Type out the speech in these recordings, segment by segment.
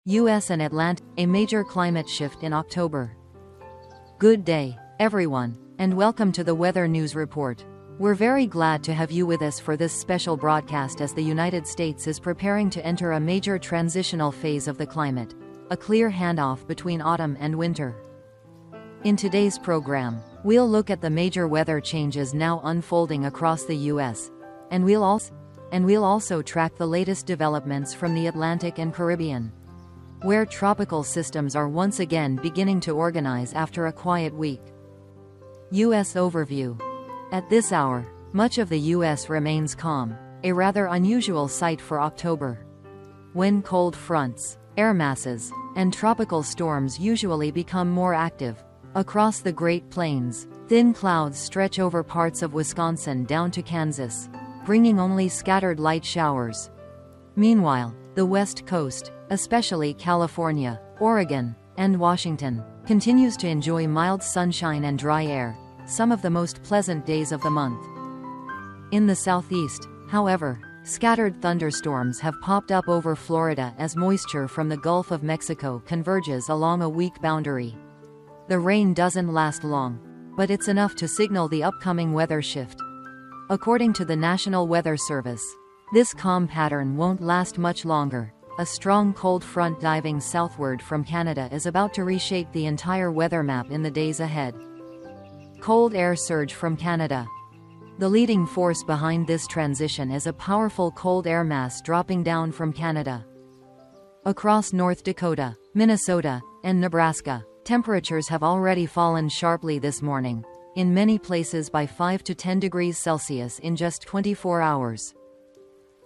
U.S. and Atlantic, a major climate shift in October. Good day, everyone, and welcome to the Weather News Report. We're very glad to have you with us for this special broadcast as the United States is preparing to enter a major transitional phase of the climate, a clear handoff between autumn and winter. In today's program, we'll look at the major weather changes now unfolding across the U.S., and we'll also track the latest developments from the Atlantic and Caribbean, where tropical systems are once again beginning to organize after a quiet week. U.S. Overview. At this hour, much of the U.S. remains calm, a rather unusual sight for October, when cold fronts, air masses, and tropical storms usually become more active. Across the Great Plains, thin clouds stretch over parts of Wisconsin down to Kansas, bringing only scattered light showers. Meanwhile, the West Coast, especially California, Oregon, and Washington, continues to enjoy mild sunshine and dry air, some of the most pleasant days of the month. In the Southeast, however, scattered thunderstorms have popped up over Florida as moisture from the Gulf of Mexico converges along a weak boundary. The rain doesn't last long, but it's enough to signal the upcoming weather shift. According to the National Weather Service, this calm pattern won't last much longer. A strong cold front diving southward from Canada is about to reshape the entire weather map in the days ahead. Cold air surge from Canada. The leading force behind this transition is a powerful cold air mass dropping down from Canada. Across North Dakota, Minnesota, and Nebraska, temperatures have already fallen sharply this morning, in many places by 5 to 10 degrees Celsius in just 24 hours.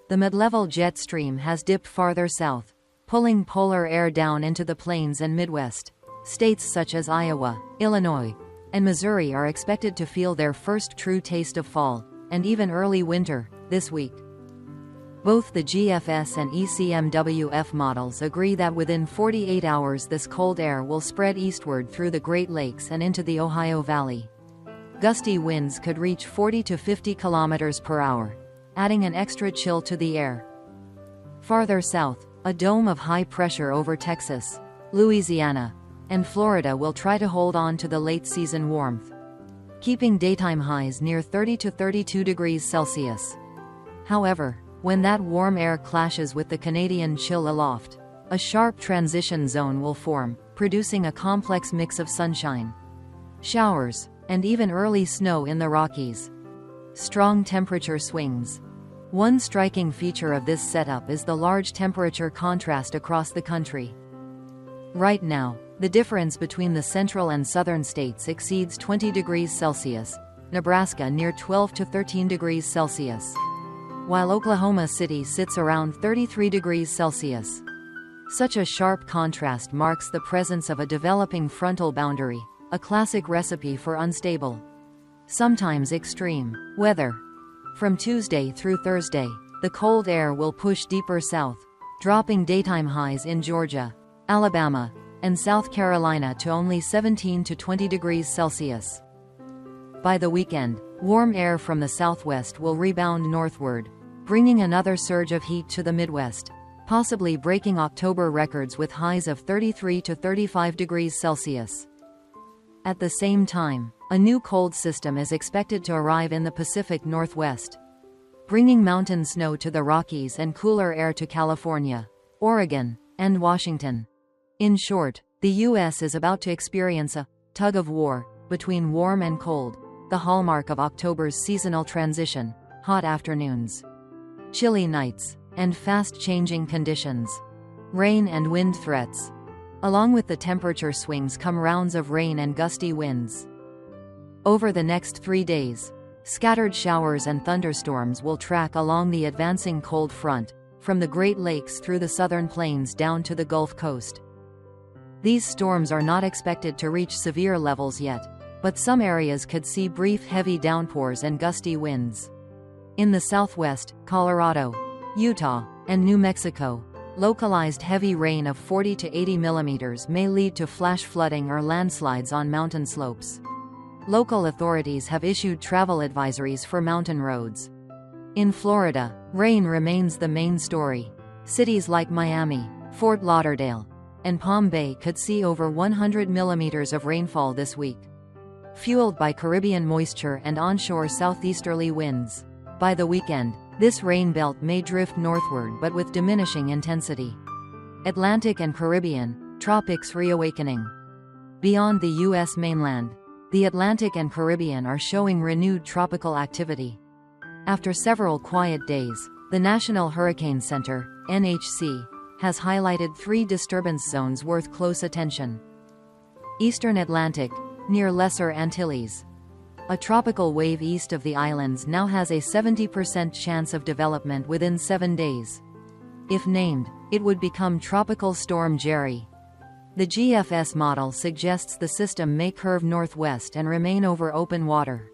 The mid-level jet stream has dipped farther south, pulling polar air down into the plains and Midwest. States such as Iowa, Illinois, and Missouri are expected to feel their first true taste of fall, and even early winter, this week. Both the GFS and ECMWF models agree that within 48 hours this cold air will spread eastward through the Great Lakes and into the Ohio Valley. Gusty winds could reach 40 to 50 kilometers per hour, adding an extra chill to the air. Farther south, a dome of high pressure over Texas, Louisiana, and Florida will try to hold on to the late-season warmth, keeping daytime highs near 30 to 32 degrees Celsius. However, when that warm air clashes with the Canadian chill aloft, a sharp transition zone will form, producing a complex mix of sunshine, showers, and even early snow in the Rockies. Strong temperature swings. One striking feature of this setup is the large temperature contrast across the country. Right now, the difference between the central and southern states exceeds 20 degrees Celsius, Nebraska near 12 to 13 degrees Celsius, while Oklahoma City sits around 33 degrees Celsius. Such a sharp contrast marks the presence of a developing frontal boundary, a classic recipe for unstable, sometimes extreme, weather. From Tuesday through Thursday, the cold air will push deeper south, dropping daytime highs in Georgia, Alabama, and South Carolina to only 17 to 20 degrees Celsius. By the weekend, warm air from the southwest will rebound northward, bringing another surge of heat to the Midwest, possibly breaking October records with highs of 33 to 35 degrees Celsius. At the same time, a new cold system is expected to arrive in the Pacific Northwest, bringing mountain snow to the Rockies and cooler air to California, Oregon, and Washington. In short, the U.S. is about to experience a tug-of-war between warm and cold, the hallmark of October's seasonal transition: hot afternoons, chilly nights, and fast-changing conditions. Rain and wind threats. Along with the temperature swings come rounds of rain and gusty winds. Over the next 3 days, scattered showers and thunderstorms will track along the advancing cold front, from the Great Lakes through the southern plains down to the Gulf Coast. These storms are not expected to reach severe levels yet, but some areas could see brief heavy downpours and gusty winds. In the southwest, Colorado, Utah, and New Mexico, localized heavy rain of 40 to 80 millimeters may lead to flash flooding or landslides on mountain slopes. Local authorities have issued travel advisories for mountain roads. In Florida, rain remains the main story. Cities like Miami, Fort Lauderdale, and Palm Bay could see over 100 millimeters of rainfall this week, fueled by Caribbean moisture and onshore southeasterly winds. By the weekend, this rain belt may drift northward but with diminishing intensity. Atlantic and Caribbean, tropics reawakening. Beyond the U.S. mainland, the Atlantic and Caribbean are showing renewed tropical activity. After several quiet days, the National Hurricane Center, NHC, has highlighted 3 disturbance zones worth close attention. Eastern Atlantic, near Lesser Antilles. A tropical wave east of the islands now has a 70% chance of development within 7 days. If named, it would become Tropical Storm Jerry. The GFS model suggests the system may curve northwest and remain over open water,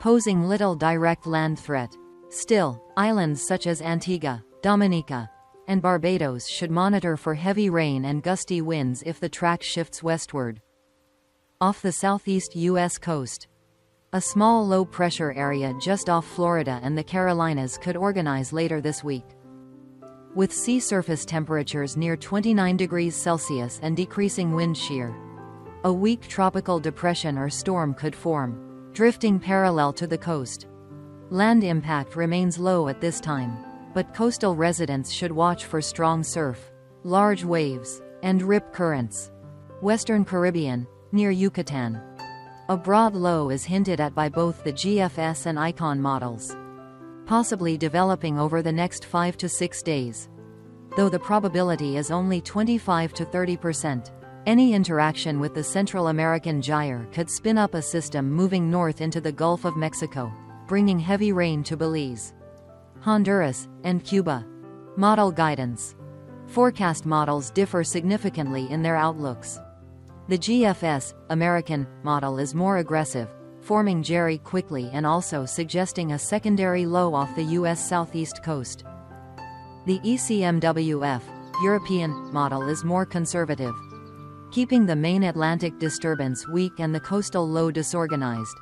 posing little direct land threat. Still, islands such as Antigua, Dominica, and Barbados should monitor for heavy rain and gusty winds if the track shifts westward. Off the southeast U.S. coast, a small low-pressure area just off Florida and the Carolinas could organize later this week. With sea surface temperatures near 29 degrees Celsius and decreasing wind shear, a weak tropical depression or storm could form, drifting parallel to the coast. Land impact remains low at this time, but coastal residents should watch for strong surf, large waves, and rip currents. Western Caribbean, near Yucatan. A broad low is hinted at by both the GFS and ICON models, possibly developing over the next 5 to 6 days. Though the probability is only 25 to 30%, any interaction with the Central American gyre could spin up a system moving north into the Gulf of Mexico, bringing heavy rain to Belize, Honduras, and Cuba. Model guidance. Forecast models differ significantly in their outlooks. The GFS, American, model is more aggressive, forming Jerry quickly and also suggesting a secondary low off the U.S. southeast coast. The ECMWF, European, model is more conservative, keeping the main Atlantic disturbance weak and the coastal low disorganized.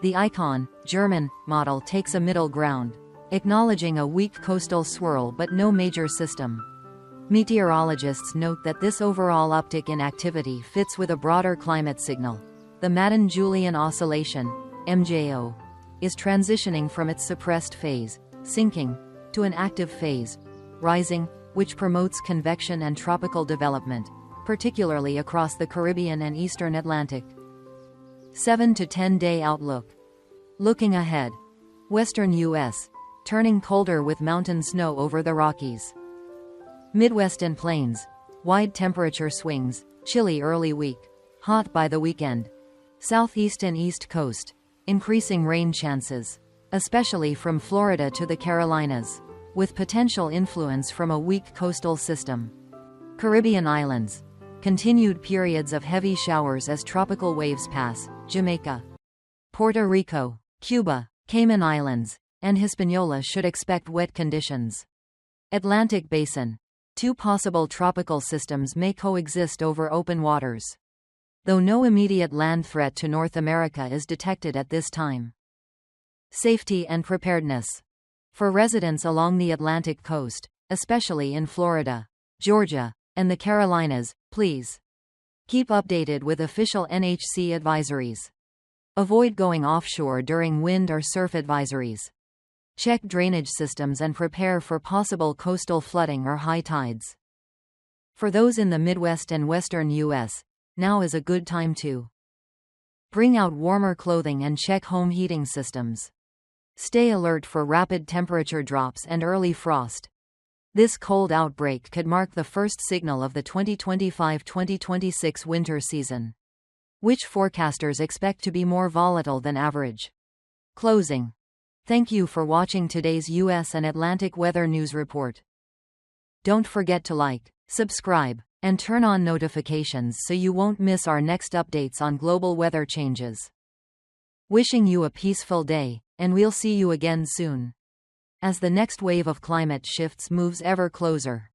The ICON, German, model takes a middle ground, acknowledging a weak coastal swirl but no major system. Meteorologists note that this overall uptick in activity fits with a broader climate signal. The Madden-Julian Oscillation, MJO, is transitioning from its suppressed phase, sinking, to an active phase, rising, which promotes convection and tropical development, particularly across the Caribbean and Eastern Atlantic. 7 to 10 day outlook. Looking ahead. Western U.S., turning colder with mountain snow over the Rockies. Midwest and Plains, wide temperature swings, chilly early week, hot by the weekend. Southeast and East Coast, increasing rain chances, especially from Florida to the Carolinas, with potential influence from a weak coastal system. Caribbean islands, continued periods of heavy showers as tropical waves pass. Jamaica, Puerto Rico, Cuba, Cayman Islands, and Hispaniola should expect wet conditions. Atlantic Basin, 2 possible tropical systems may coexist over open waters, though no immediate land threat to North America is detected at this time. Safety and preparedness. For residents along the Atlantic coast, especially in Florida, Georgia, and the Carolinas, please keep updated with official NHC advisories. Avoid going offshore during wind or surf advisories. Check drainage systems and prepare for possible coastal flooding or high tides. For those in the Midwest and Western U.S., now is a good time to bring out warmer clothing and check home heating systems. Stay alert for rapid temperature drops and early frost. This cold outbreak could mark the first signal of the 2025-2026 winter season, which forecasters expect to be more volatile than average. Closing. Thank you for watching today's U.S. and Atlantic weather news report. Don't forget to like, subscribe, and turn on notifications so you won't miss our next updates on global weather changes. Wishing you a peaceful day, and we'll see you again soon, as the next wave of climate shifts moves ever closer.